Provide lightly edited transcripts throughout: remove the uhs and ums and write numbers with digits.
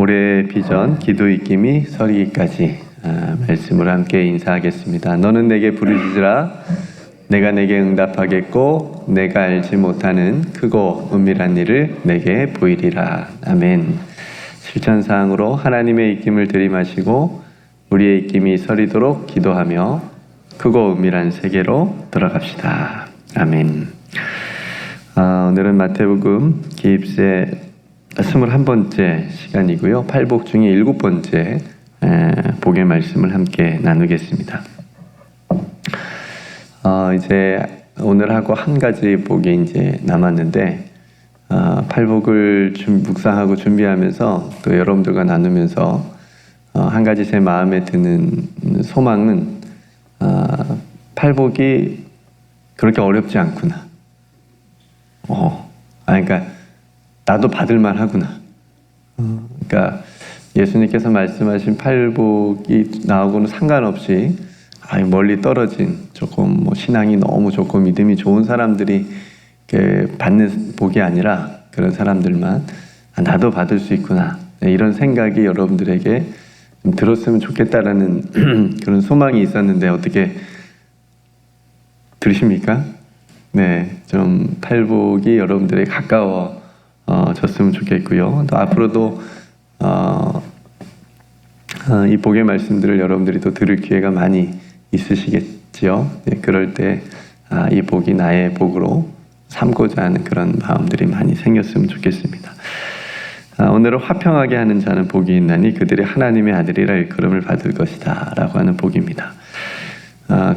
올해의 비전 기도 익힘이 서리기까지 말씀을 함께 인사하겠습니다. 너는 내게 부르짖으라 내가 내게 응답하겠고 내가 알지 못하는 크고 은밀한 일을 내게 보이리라. 아멘. 실천사항으로 하나님의 익힘을 들이마시고 우리의 익힘이 서리도록 기도하며 크고 은밀한 세계로 들어갑시다. 아멘. 오늘은 마태복음 기입세 21번째 시간이고요. 8복 중에 7번째 복의 말씀을 함께 나누겠습니다. 이제 오늘 하고 한 가지 복이 이제 남았는데 8복을 묵상하고 준비하면서 또 여러분들과 나누면서 한 가지 제 마음에 드는 소망은 8복이 그렇게 어렵지 않구나. 그러니까 나도 받을만 하구나. 그러니까 예수님께서 말씀하신 8복이 나하고는 상관없이 멀리 떨어진 조금 신앙이 너무 좋고 믿음이 좋은 사람들이 받는 복이 아니라 그런 사람들만 나도 받을 수 있구나. 이런 생각이 여러분들에게 좀 들었으면 좋겠다라는 그런 소망이 있었는데 어떻게 들으십니까? 네, 좀 8복이 여러분들에게 가까워졌으면 좋겠고요. 또 앞으로도 이 복의 말씀들을 여러분들이 또 들을 기회가 많이 있으시겠지요. 네, 그럴 때 이 복이 나의 복으로 삼고자 하는 그런 마음들이 많이 생겼으면 좋겠습니다. 오늘은 화평하게 하는 자는 복이 있나니 그들이 하나님의 아들이라 일컬음을 받을 것이다 라고 하는 복입니다.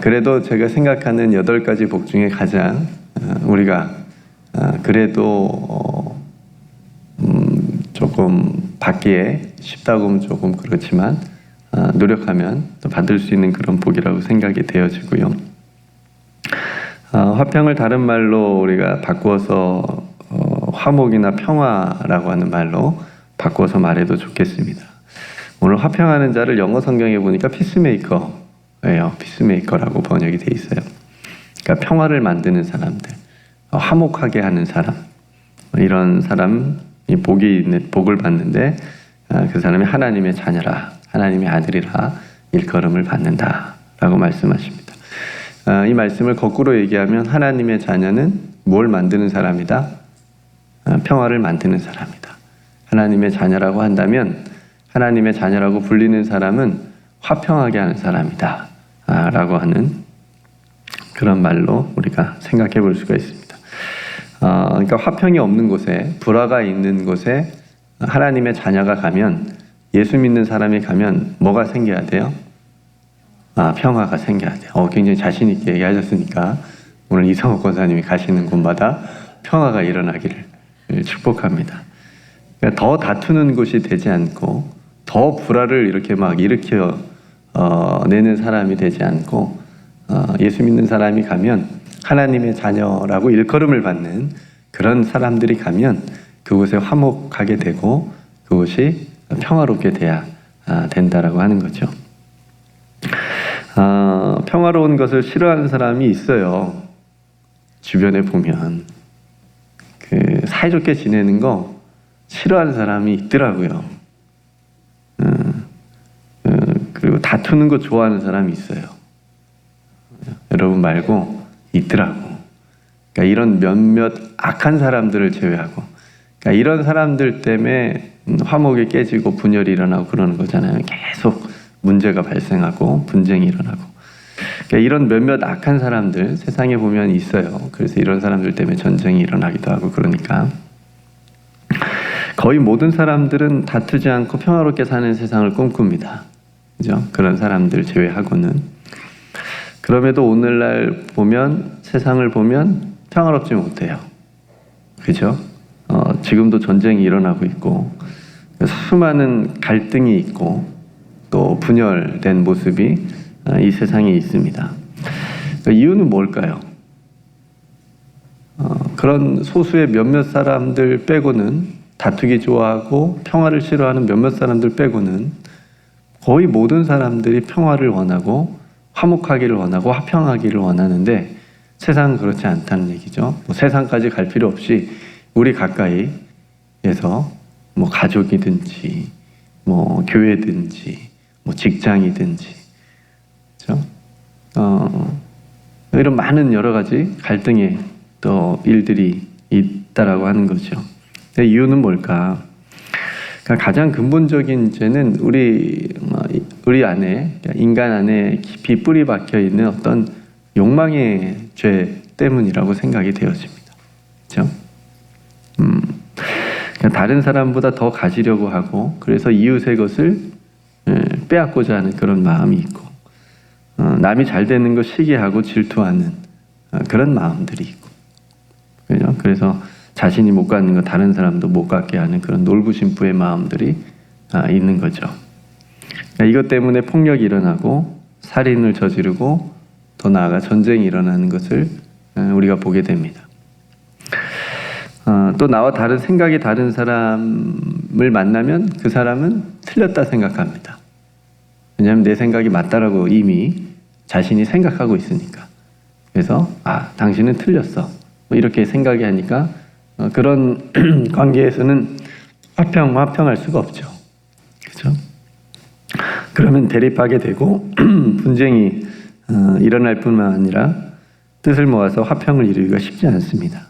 그래도 제가 생각하는 8가지 복 중에 가장 우리가 그래도 조금 받기에 쉽다고 하면 조금 그렇지만 노력하면 또 받을 수 있는 그런 복이라고 생각이 되어지고요. 화평을 다른 말로 우리가 바꾸어서 화목이나 평화라고 하는 말로 바꾸어서 말해도 좋겠습니다. 오늘 화평하는 자를 영어 성경에 보니까 피스메이커예요. 피스메이커라고 번역이 돼 있어요. 그러니까 평화를 만드는 사람들, 화목하게 하는 사람, 이런 사람이 복을 받는데 그 사람이 하나님의 자녀라, 하나님의 아들이라 일컬음을 받는다라고 말씀하십니다. 이 말씀을 거꾸로 얘기하면 하나님의 자녀는 뭘 만드는 사람이다? 평화를 만드는 사람이다. 하나님의 자녀라고 한다면 하나님의 자녀라고 불리는 사람은 화평하게 하는 사람이다 라고 하는 그런 말로 우리가 생각해 볼 수가 있습니다. 그러니까 화평이 없는 곳에, 불화가 있는 곳에 하나님의 자녀가 가면, 예수 믿는 사람이 가면 뭐가 생겨야 돼요? 평화가 생겨야 돼요. 굉장히 자신 있게 얘기하셨으니까 오늘 이성옥 권사님이 가시는 곳마다 평화가 일어나기를 축복합니다. 그러니까 더 다투는 곳이 되지 않고 더 불화를 이렇게 막 일으켜 내는 사람이 되지 않고 예수 믿는 사람이 가면 하나님의 자녀라고 일컬음을 받는 그런 사람들이 가면 그곳에 화목하게 되고 그곳이 평화롭게 돼야 된다라고 하는 거죠. 평화로운 것을 싫어하는 사람이 있어요. 주변에 보면 사이좋게 지내는 거 싫어하는 사람이 있더라고요. 그리고 다투는 거 좋아하는 사람이 있어요. 여러분 말고 있더라고. 그러니까 이런 몇몇 악한 사람들을 제외하고, 그러니까 이런 사람들 때문에 화목이 깨지고 분열이 일어나고 그러는 거잖아요. 계속 문제가 발생하고 분쟁이 일어나고. 그러니까 이런 몇몇 악한 사람들 세상에 보면 있어요. 그래서 이런 사람들 때문에 전쟁이 일어나기도 하고 그러니까 거의 모든 사람들은 다투지 않고 평화롭게 사는 세상을 꿈꿉니다. 그죠? 그런 사람들 제외하고는. 그럼에도 오늘날 보면, 세상을 보면 평화롭지 못해요. 그죠? 지금도 전쟁이 일어나고 있고 수많은 갈등이 있고 또 분열된 모습이 이 세상에 있습니다. 그러니까 이유는 뭘까요? 그런 소수의 몇몇 사람들 빼고는, 다투기 좋아하고 평화를 싫어하는 몇몇 사람들 빼고는 거의 모든 사람들이 평화를 원하고 화목하기를 원하고 화평하기를 원하는데 세상은 그렇지 않다는 얘기죠. 세상까지 갈 필요 없이 우리 가까이에서 가족이든지 뭐 교회든지 뭐 직장이든지, 그렇죠? 이런 많은 여러 가지 갈등의 또 일들이 있다라고 하는 거죠. 이유는 뭘까? 그러니까 가장 근본적인 죄는 우리 안에, 인간 안에 깊이 뿌리 박혀 있는 어떤 욕망의 죄 때문이라고 생각이 되어집니다. 그렇죠? 그러니까 다른 사람보다 더 가지려고 하고, 그래서 이웃의 것을 빼앗고자 하는 그런 마음이 있고, 남이 잘 되는 거 시기하고 질투하는 그런 마음들이 있고, 그죠? 그래서 자신이 못 갖는 거 다른 사람도 못 갖게 하는 그런 놀부심부의 마음들이 있는 거죠. 그러니까 이것 때문에 폭력이 일어나고 살인을 저지르고 더 나아가 전쟁이 일어나는 것을 우리가 보게 됩니다. 또 나와 다른 생각이 다른 사람을 만나면 그 사람은 틀렸다 생각합니다. 왜냐하면 내 생각이 맞다라고 이미 자신이 생각하고 있으니까. 그래서 당신은 틀렸어, 뭐 이렇게 생각이 하니까 그런 관계에서는 화평할 수가 없죠. 그렇죠? 그러면 대립하게 되고 분쟁이 일어날 뿐만 아니라 뜻을 모아서 화평을 이루기가 쉽지 않습니다.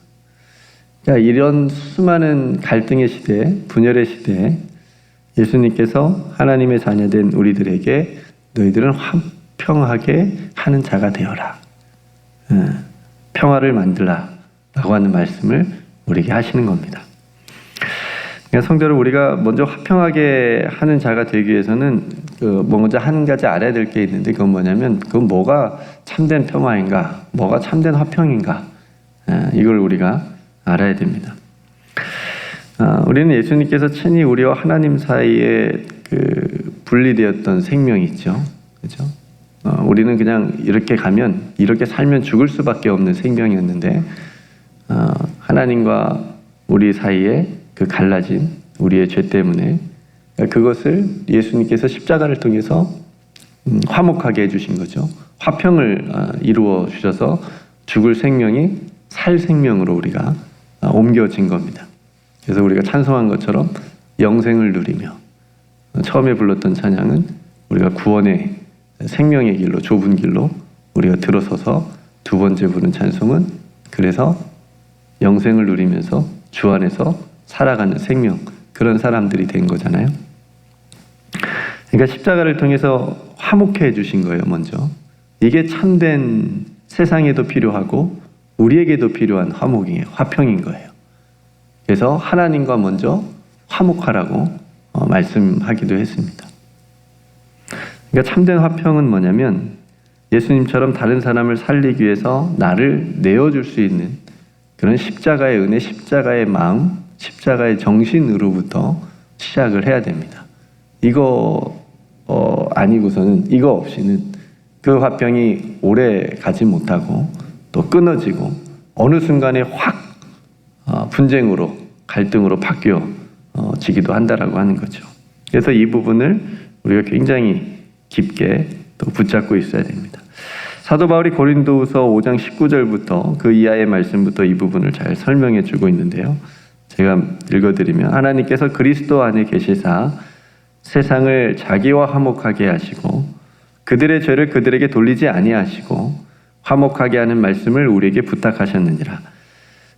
그러니까 이런 수많은 갈등의 시대, 분열의 시대에 예수님께서 하나님의 자녀된 우리들에게 너희들은 화평하게 하는 자가 되어라, 평화를 만들라 라고 하는 말씀을 우리에게 하시는 겁니다. 그러니까 성도를 우리가 먼저 화평하게 하는 자가 되기 위해서는 먼저 한 가지 알아야 될 게 있는데, 그건 뭐냐면 그건 뭐가 참된 평화인가, 뭐가 참된 화평인가, 이걸 우리가 알아야 됩니다. 우리는 예수님께서 친히 우리와 하나님 사이에 분리되었던 생명이 있죠. 그렇죠? 우리는 그냥 이렇게 가면, 이렇게 살면 죽을 수밖에 없는 생명이었는데, 하나님과 우리 사이에 그 갈라진 우리의 죄 때문에 그것을 예수님께서 십자가를 통해서 화목하게 해주신 거죠. 화평을 이루어 주셔서 죽을 생명이 살 생명으로 우리가 옮겨진 겁니다. 그래서 우리가 찬송한 것처럼 영생을 누리며, 처음에 불렀던 찬양은 우리가 구원의 생명의 길로, 좁은 길로 우리가 들어서서, 두 번째 부른 찬송은 그래서 영생을 누리면서 주 안에서 살아가는 생명, 그런 사람들이 된 거잖아요. 그러니까 십자가를 통해서 화목해 해주신 거예요. 먼저 이게 참된, 세상에도 필요하고 우리에게도 필요한 화목이에요. 화평인 거예요. 그래서 하나님과 먼저 화목하라고 말씀하기도 했습니다. 그러니까 참된 화평은 뭐냐면 예수님처럼 다른 사람을 살리기 위해서 나를 내어줄 수 있는 그런 십자가의 은혜, 십자가의 마음, 십자가의 정신으로부터 시작을 해야 됩니다. 이거 아니고서는, 이거 없이는 그 화평이 오래 가지 못하고 또 끊어지고 어느 순간에 확 분쟁으로, 갈등으로 바뀌어지기도 한다라고 하는 거죠. 그래서 이 부분을 우리가 굉장히 깊게 또 붙잡고 있어야 됩니다. 사도 바울이 고린도후서 5장 19절부터 그 이하의 말씀부터 이 부분을 잘 설명해 주고 있는데요. 제가 읽어드리면, 하나님께서 그리스도 안에 계시사 세상을 자기와 화목하게 하시고 그들의 죄를 그들에게 돌리지 아니하시고 화목하게 하는 말씀을 우리에게 부탁하셨느니라.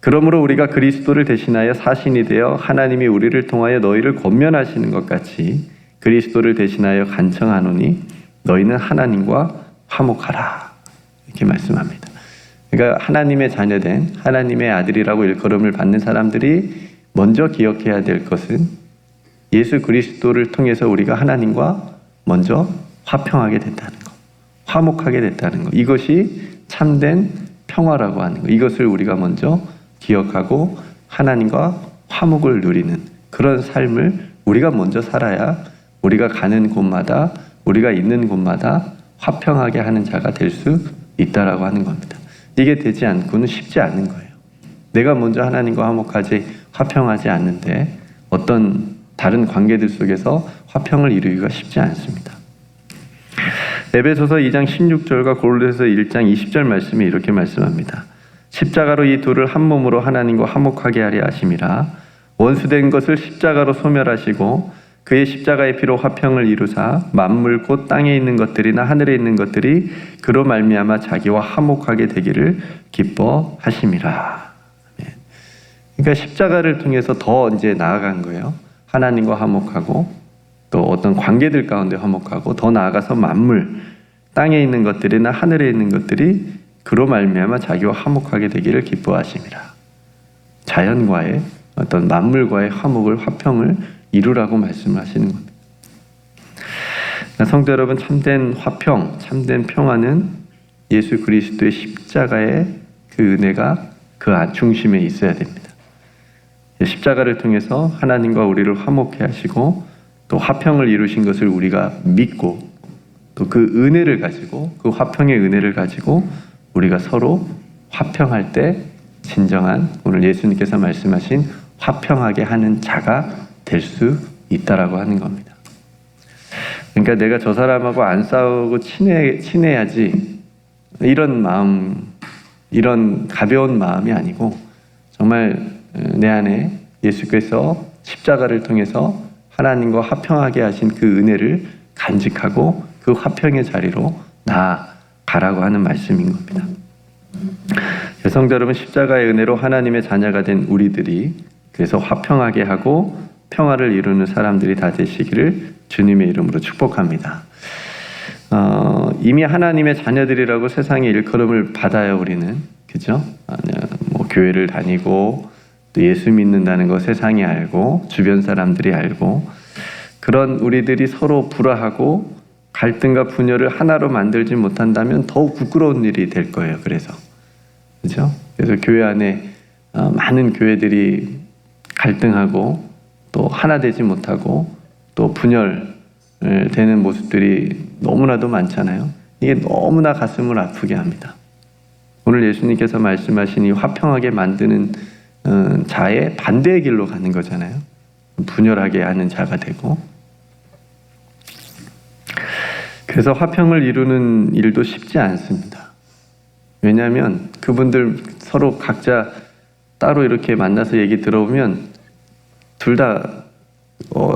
그러므로 우리가 그리스도를 대신하여 사신이 되어 하나님이 우리를 통하여 너희를 권면하시는 것 같이 그리스도를 대신하여 간청하노니 너희는 하나님과 화목하라, 이렇게 말씀합니다. 그러니까 하나님의 자녀된, 하나님의 아들이라고 일컬음을 받는 사람들이 먼저 기억해야 될 것은 예수 그리스도를 통해서 우리가 하나님과 먼저 화평하게 됐다는 것, 화목하게 됐다는 것, 이것이 참된 평화라고 하는 것, 이것을 우리가 먼저 기억하고 하나님과 화목을 누리는 그런 삶을 우리가 먼저 살아야 우리가 가는 곳마다, 우리가 있는 곳마다 화평하게 하는 자가 될 수 있다라고 하는 겁니다. 이게 되지 않고는 쉽지 않은 거예요. 내가 먼저 하나님과 화평하지 않는데 어떤 다른 관계들 속에서 화평을 이루기가 쉽지 않습니다. 에베소서 2장 16절과 고린도서 1장 20절 말씀이 이렇게 말씀합니다. 십자가로 이 둘을 한 몸으로 하나님과 화목하게 하려 하심이라. 원수된 것을 십자가로 소멸하시고 그의 십자가의 피로 화평을 이루사 만물 곧 땅에 있는 것들이나 하늘에 있는 것들이 그로 말미암아 자기와 화목하게 되기를 기뻐하심이라. 그러니까 십자가를 통해서 더 이제 나아간 거예요. 하나님과 화목하고 또 어떤 관계들 가운데 화목하고 더 나아가서 만물, 땅에 있는 것들이나 하늘에 있는 것들이 그로 말미암아 자기와 화목하게 되기를 기뻐하심이라. 자연과의 어떤 만물과의 화목을, 화평을 이루라고 말씀을 하시는 겁니다. 성도 여러분, 참된 화평, 참된 평화는 예수 그리스도의 십자가의 그 은혜가 그 중심에 있어야 됩니다. 십자가를 통해서 하나님과 우리를 화목해 하시고 또 화평을 이루신 것을 우리가 믿고 또 그 은혜를 가지고 그 화평의 은혜를 가지고 우리가 서로 화평할 때 진정한 오늘 예수님께서 말씀하신 화평하게 하는 자가 될 수 있다라고 하는 겁니다. 그러니까 내가 저 사람하고 안 싸우고 친해야지 이런 마음, 이런 가벼운 마음이 아니고 정말 내 안에 예수께서 십자가를 통해서 하나님과 화평하게 하신 그 은혜를 간직하고 그 화평의 자리로 나아가라고 하는 말씀인 겁니다. 성도 여러분, 십자가의 은혜로 하나님의 자녀가 된 우리들이 그래서 화평하게 하고 평화를 이루는 사람들이 다 되시기를 주님의 이름으로 축복합니다. 이미 하나님의 자녀들이라고 세상에 일컬음을 받아요, 우리는. 그죠? 뭐 교회를 다니고 또 예수 믿는다는 거 세상이 알고 주변 사람들이 알고 그런 우리들이 서로 불화하고 갈등과 분열을 하나로 만들지 못한다면 더욱 부끄러운 일이 될 거예요. 그죠? 그래서 교회 안에 많은 교회들이 갈등하고 또 하나 되지 못하고 또 분열되는 모습들이 너무나도 많잖아요. 이게 너무나 가슴을 아프게 합니다. 오늘 예수님께서 말씀하신 이 화평하게 만드는 자의 반대의 길로 가는 거잖아요. 분열하게 하는 자가 되고. 그래서 화평을 이루는 일도 쉽지 않습니다. 왜냐하면 그분들 서로 각자 따로 이렇게 만나서 얘기 들어보면 둘 다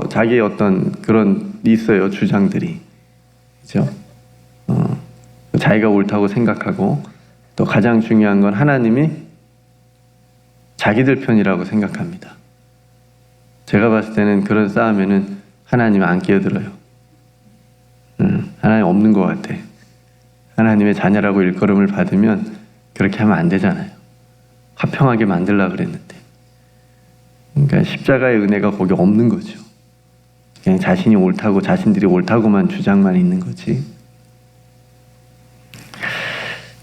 자기의 어떤 그런 있어요, 주장들이. 그죠? 자기가 옳다고 생각하고 또 가장 중요한 건 하나님이 자기들 편이라고 생각합니다. 제가 봤을 때는 그런 싸움에는 하나님 안 끼어들어요. 하나님 없는 것 같아. 하나님의 자녀라고 일컬음을 받으면 그렇게 하면 안 되잖아요. 화평하게 만들려고 그랬는데. 그러니까 십자가의 은혜가 거기 없는 거죠. 그냥 자신이 옳다고, 자신들이 옳다고만 주장만 있는 거지.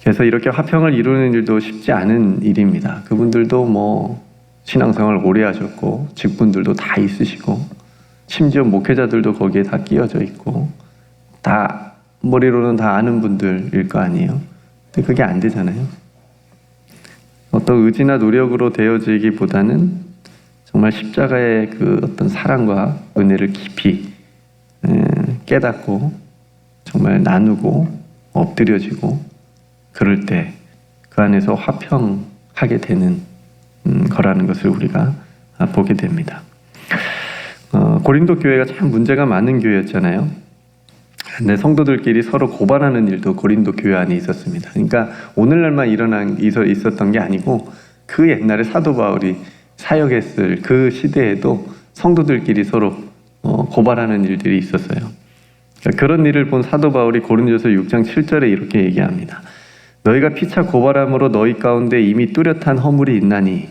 그래서 이렇게 화평을 이루는 일도 쉽지 않은 일입니다. 그분들도 뭐 신앙생활 오래 하셨고 직분들도 다 있으시고 심지어 목회자들도 거기에 다 끼어져 있고 다 머리로는 다 아는 분들일 거 아니에요. 근데 그게 안 되잖아요. 어떤 의지나 노력으로 되어지기보다는 정말 십자가의 그 어떤 사랑과 은혜를 깊이 깨닫고 정말 나누고 엎드려지고 그럴 때 그 안에서 화평하게 되는 거라는 것을 우리가 보게 됩니다. 고린도 교회가 참 문제가 많은 교회였잖아요. 근데 성도들끼리 서로 고발하는 일도 고린도 교회 안에 있었습니다. 그러니까 오늘날만 있었던 게 아니고 그 옛날에 사도 바울이 사역했을 그 시대에도 성도들끼리 서로 고발하는 일들이 있었어요. 그러니까 그런 일을 본 사도 바울이 고린도서 6장 7절에 이렇게 얘기합니다. 너희가 피차 고발함으로 너희 가운데 이미 뚜렷한 허물이 있나니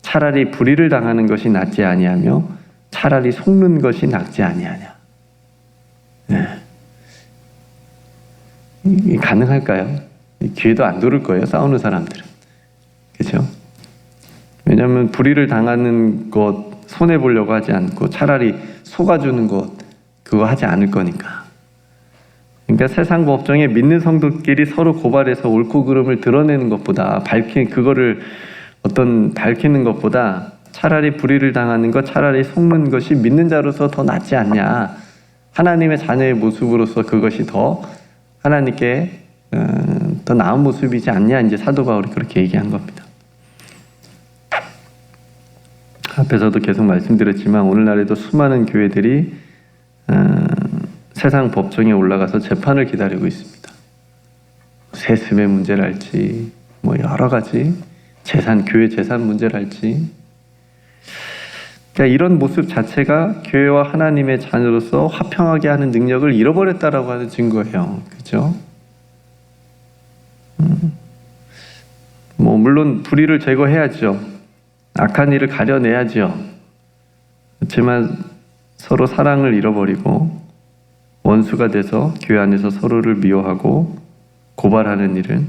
차라리 불의를 당하는 것이 낫지 아니하며 차라리 속는 것이 낫지 아니하냐. 네. 이게 가능할까요? 귀에도 안 들을 거예요, 싸우는 사람들은. 그렇죠? 왜냐하면 불의를 당하는 것 손해보려고 하지 않고 차라리 속아주는 것 그거 하지 않을 거니까. 그러니까 세상 법정에 믿는 성도끼리 서로 고발해서 옳고 그름을 드러내는 것보다 밝히는 것보다 차라리 불의를 당하는 것, 차라리 속는 것이 믿는 자로서 더 낫지 않냐. 하나님의 자녀의 모습으로서 그것이 더 하나님께 더 나은 모습이지 않냐. 이제 사도 바울이 그렇게 얘기한 겁니다. 앞에서도 계속 말씀드렸지만 오늘날에도 수많은 교회들이 세상 법정에 올라가서 재판을 기다리고 있습니다. 세습의 문제랄지 뭐 여러 가지 교회 재산 문제랄지, 그러니까 이런 모습 자체가 교회와 하나님의 자녀로서 화평하게 하는 능력을 잃어버렸다라고 하는 증거예요. 그렇죠? 뭐 물론 불의를 제거해야죠. 악한 일을 가려내야죠. 그렇지만 서로 사랑을 잃어버리고 원수가 돼서 교회 안에서 서로를 미워하고 고발하는 일은,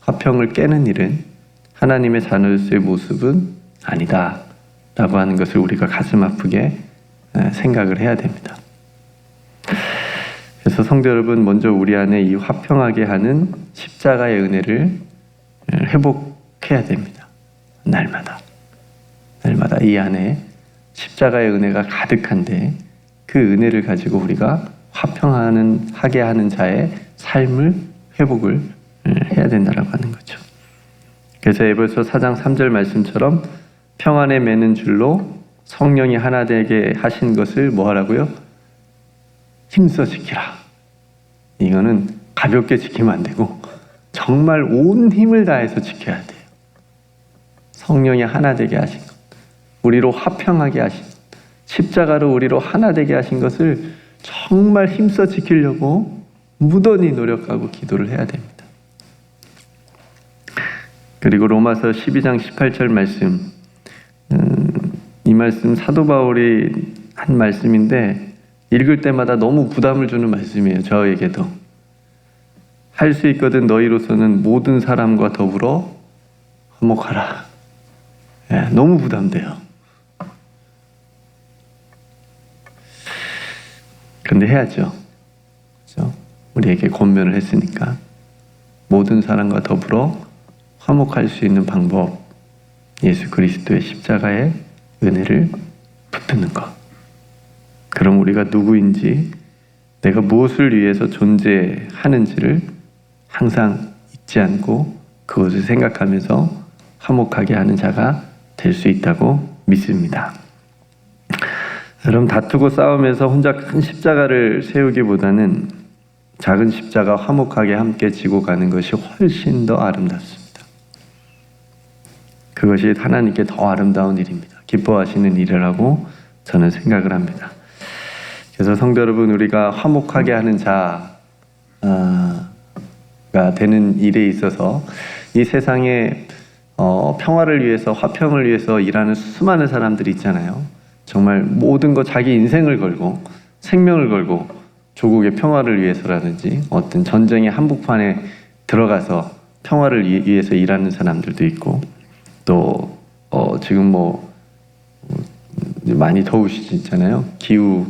화평을 깨는 일은 하나님의 자녀로서의 모습은 아니다 라고 하는 것을 우리가 가슴 아프게 생각을 해야 됩니다. 그래서 성도 여러분, 먼저 우리 안에 이 화평하게 하는 십자가의 은혜를 회복해야 됩니다. 날마다 이 안에 십자가의 은혜가 가득한데 그 은혜를 가지고 우리가 화평하게 하는 자의 삶을 회복을 해야 된다라고 하는 거죠. 그래서 에베소 4장 3절 말씀처럼 평안에 매는 줄로 성령이 하나 되게 하신 것을 뭐 하라고요? 힘써 지키라. 이거는 가볍게 지키면 안 되고 정말 온 힘을 다해서 지켜야 돼요. 성령이 하나 되게 하신 것, 우리로 화평하게 하신 것, 십자가로 우리로 하나 되게 하신 것을 정말 힘써 지키려고 무던히 노력하고 기도를 해야 됩니다. 그리고 로마서 12장 18절 말씀, 이 말씀 사도 바울이 한 말씀인데 읽을 때마다 너무 부담을 주는 말씀이에요. 저에게도. 할 수 있거든 너희로서는 모든 사람과 더불어 화목하라. 너무 부담돼요. 근데 해야죠. 그렇죠? 우리에게 권면을 했으니까. 모든 사람과 더불어 화목할 수 있는 방법, 예수 그리스도의 십자가의 은혜를 붙드는 것. 그럼 우리가 누구인지, 내가 무엇을 위해서 존재하는지를 항상 잊지 않고 그것을 생각하면서 화목하게 하는 자가 될 수 있다고 믿습니다. 여러분, 다투고 싸우면서 혼자 큰 십자가를 세우기보다는 작은 십자가 화목하게 함께 지고 가는 것이 훨씬 더 아름답습니다. 그것이 하나님께 더 아름다운 일입니다. 기뻐하시는 일이라고 저는 생각을 합니다. 그래서 성도 여러분, 우리가 화목하게 하는 자가 되는 일에 있어서 이 세상에 평화를 위해서, 화평을 위해서 일하는 수많은 사람들이 있잖아요. 정말 모든 것, 자기 인생을 걸고 생명을 걸고 조국의 평화를 위해서라든지 어떤 전쟁의 한복판에 들어가서 평화를 위해서 일하는 사람들도 있고, 또 지금 뭐 많이 더우시잖아요. 기후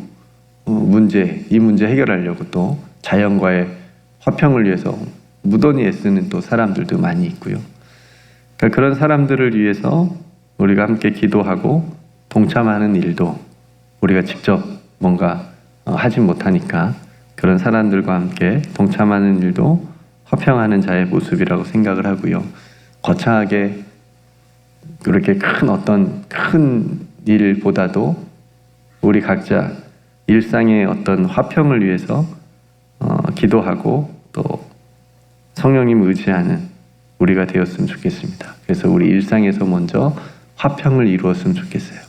문제, 이 문제 해결하려고 또 자연과의 화평을 위해서 무던히 애쓰는 또 사람들도 많이 있고요. 그러니까 그런 사람들을 위해서 우리가 함께 기도하고 동참하는 일도 우리가 직접 뭔가 하지 못하니까 그런 사람들과 함께 동참하는 일도 화평하는 자의 모습이라고 생각을 하고요. 거창하게 그렇게 큰 일보다도 우리 각자 일상의 어떤 화평을 위해서 기도하고 또 성령님 의지하는 우리가 되었으면 좋겠습니다. 그래서 우리 일상에서 먼저 화평을 이루었으면 좋겠어요.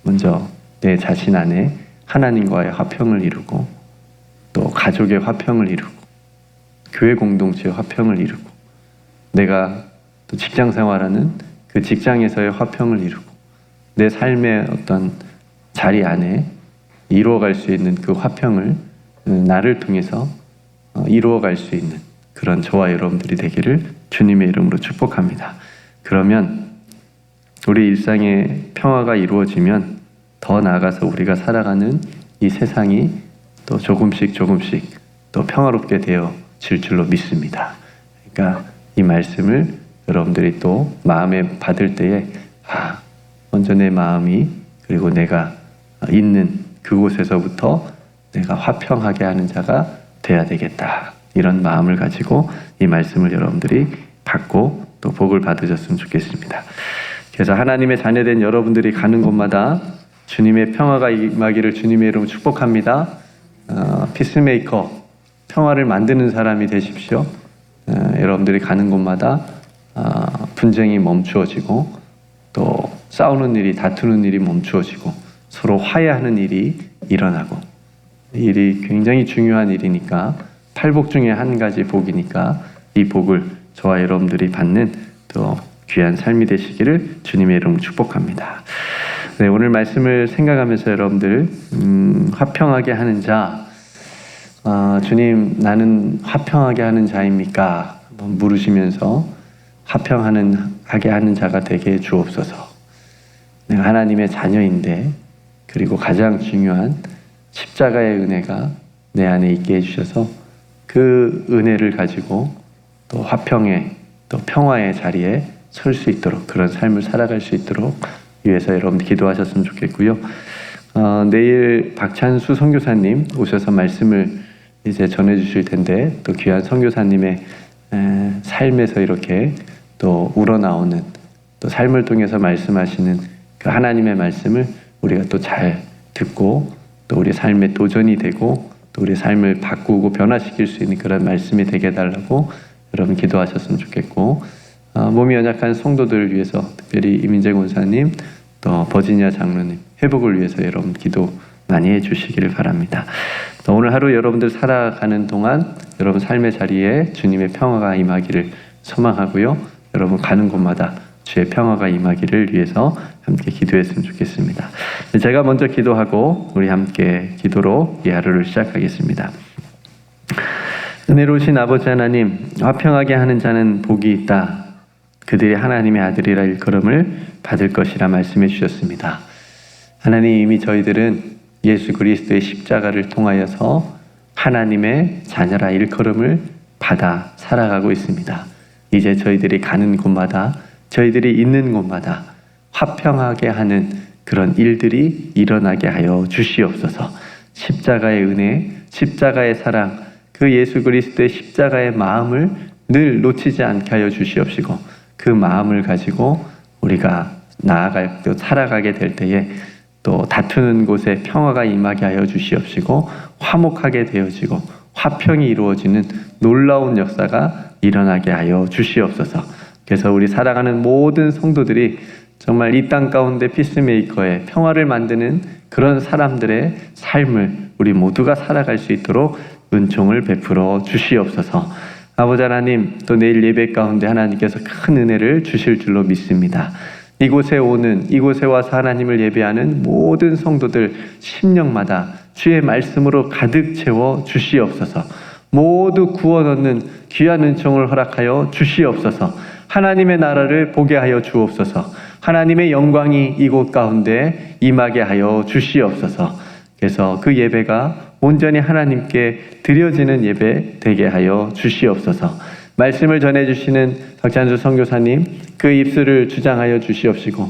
먼저 내 자신 안에 하나님과의 화평을 이루고, 또 가족의 화평을 이루고, 교회 공동체의 화평을 이루고, 내가 또 직장 생활하는 그 직장에서의 화평을 이루고, 내 삶의 어떤 자리 안에 이루어갈 수 있는 그 화평을 나를 통해서 이루어갈 수 있는 그런 저와 여러분들이 되기를 주님의 이름으로 축복합니다. 그러면 우리 일상의 평화가 이루어지면 더 나아가서 우리가 살아가는 이 세상이 또 조금씩 또 평화롭게 되어질 줄로 믿습니다. 그러니까 이 말씀을 여러분들이 또 마음에 받을 때에 먼저 내 마음이, 그리고 내가 있는 그곳에서부터 내가 화평하게 하는 자가 돼야 되겠다, 이런 마음을 가지고 이 말씀을 여러분들이 받고 또 복을 받으셨으면 좋겠습니다. 그래서 하나님의 자녀된 여러분들이 가는 곳마다 주님의 평화가 임하기를 주님의 이름으로 축복합니다. 피스메이커, 평화를 만드는 사람이 되십시오. 여러분들이 가는 곳마다 분쟁이 멈추어지고 또 싸우는 일이, 다투는 일이 멈추어지고 서로 화해하는 일이 일어나고, 이 일이 굉장히 중요한 일이니까, 팔복 중에 한 가지 복이니까 이 복을 저와 여러분들이 받는 또 귀한 삶이 되시기를 주님의 이름으로 축복합니다. 네, 오늘 말씀을 생각하면서 여러분들 화평하게 하는 자, 주님, 나는 화평하게 하는 자입니까? 한번 물으시면서 화평하게 하는 자가 되게 주옵소서. 내가 하나님의 자녀인데, 그리고 가장 중요한 십자가의 은혜가 내 안에 있게 해주셔서 그 은혜를 가지고 또 화평의, 또 평화의 자리에 설 수 있도록, 그런 삶을 살아갈 수 있도록 위해서 여러분 기도하셨으면 좋겠고요. 내일 박찬수 선교사님 오셔서 말씀을 이제 전해주실 텐데, 또 귀한 선교사님의 삶에서 이렇게 또 우러나오는, 또 삶을 통해서 말씀하시는 그 하나님의 말씀을 우리가 또 잘 듣고, 또 우리 삶의 도전이 되고, 또 우리 삶을 바꾸고 변화시킬 수 있는 그런 말씀이 되게 해달라고 여러분 기도하셨으면 좋겠고, 몸이 연약한 성도들을 위해서 특별히 이민재 권사님, 또 버지니아 장로님 회복을 위해서 여러분 기도 많이 해주시기를 바랍니다. 또 오늘 하루 여러분들 살아가는 동안 여러분 삶의 자리에 주님의 평화가 임하기를 소망하고요. 여러분 가는 곳마다 주의 평화가 임하기를 위해서 함께 기도했으면 좋겠습니다. 제가 먼저 기도하고 우리 함께 기도로 이 하루를 시작하겠습니다. 은혜로우신 아버지 하나님, 화평하게 하는 자는 복이 있다. 그들이 하나님의 아들이라 일컬음을 받을 것이라 말씀해 주셨습니다. 하나님, 이미 저희들은 예수 그리스도의 십자가를 통하여서 하나님의 자녀라 일컬음을 받아 살아가고 있습니다. 이제 저희들이 가는 곳마다, 저희들이 있는 곳마다 화평하게 하는 그런 일들이 일어나게 하여 주시옵소서. 십자가의 은혜, 십자가의 사랑, 그 예수 그리스도의 십자가의 마음을 늘 놓치지 않게 하여 주시옵시고, 그 마음을 가지고 우리가 나아갈, 또 살아가게 될 때에 또 다투는 곳에 평화가 임하게 하여 주시옵시고, 화목하게 되어지고 화평이 이루어지는 놀라운 역사가 일어나게 하여 주시옵소서. 그래서 우리 살아가는 모든 성도들이 정말 이 땅 가운데 피스메이커의 평화를 만드는 그런 사람들의 삶을 우리 모두가 살아갈 수 있도록 은총을 베풀어 주시옵소서. 아버지 하나님, 또 내일 예배 가운데 하나님께서 큰 은혜를 주실 줄로 믿습니다. 이곳에 와서 하나님을 예배하는 모든 성도들 심령마다 주의 말씀으로 가득 채워 주시옵소서. 모두 구원 얻는 귀한 은총을 허락하여 주시옵소서. 하나님의 나라를 보게 하여 주옵소서. 하나님의 영광이 이곳 가운데 임하게 하여 주시옵소서. 그래서 그 예배가 온전히 하나님께 드려지는 예배 되게 하여 주시옵소서. 말씀을 전해주시는 박찬수 선교사님, 그 입술을 주장하여 주시옵시고,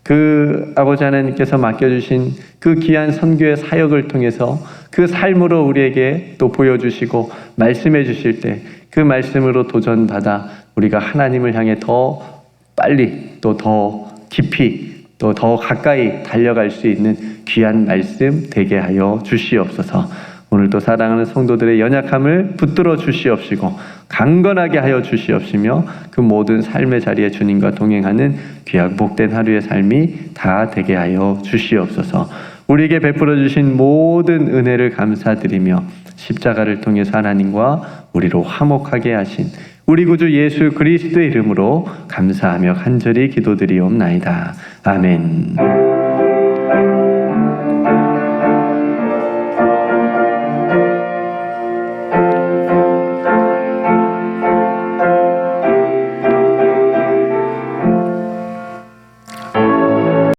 그 아버지 하나님께서 맡겨주신 그 귀한 선교의 사역을 통해서 그 삶으로 우리에게 또 보여주시고 말씀해 주실 때 그 말씀으로 도전받아 우리가 하나님을 향해 더 빨리, 또 더 깊이, 또 더 가까이 달려갈 수 있는 귀한 말씀 되게 하여 주시옵소서. 오늘도 사랑하는 성도들의 연약함을 붙들어 주시옵시고 강건하게 하여 주시옵시며, 그 모든 삶의 자리에 주님과 동행하는 귀하고 복된 하루의 삶이 다 되게 하여 주시옵소서. 우리에게 베풀어 주신 모든 은혜를 감사드리며 십자가를 통해서 하나님과 우리로 화목하게 하신 우리 구주 예수 그리스도의 이름으로 감사하며 간절히 기도드리옵나이다. 아멘.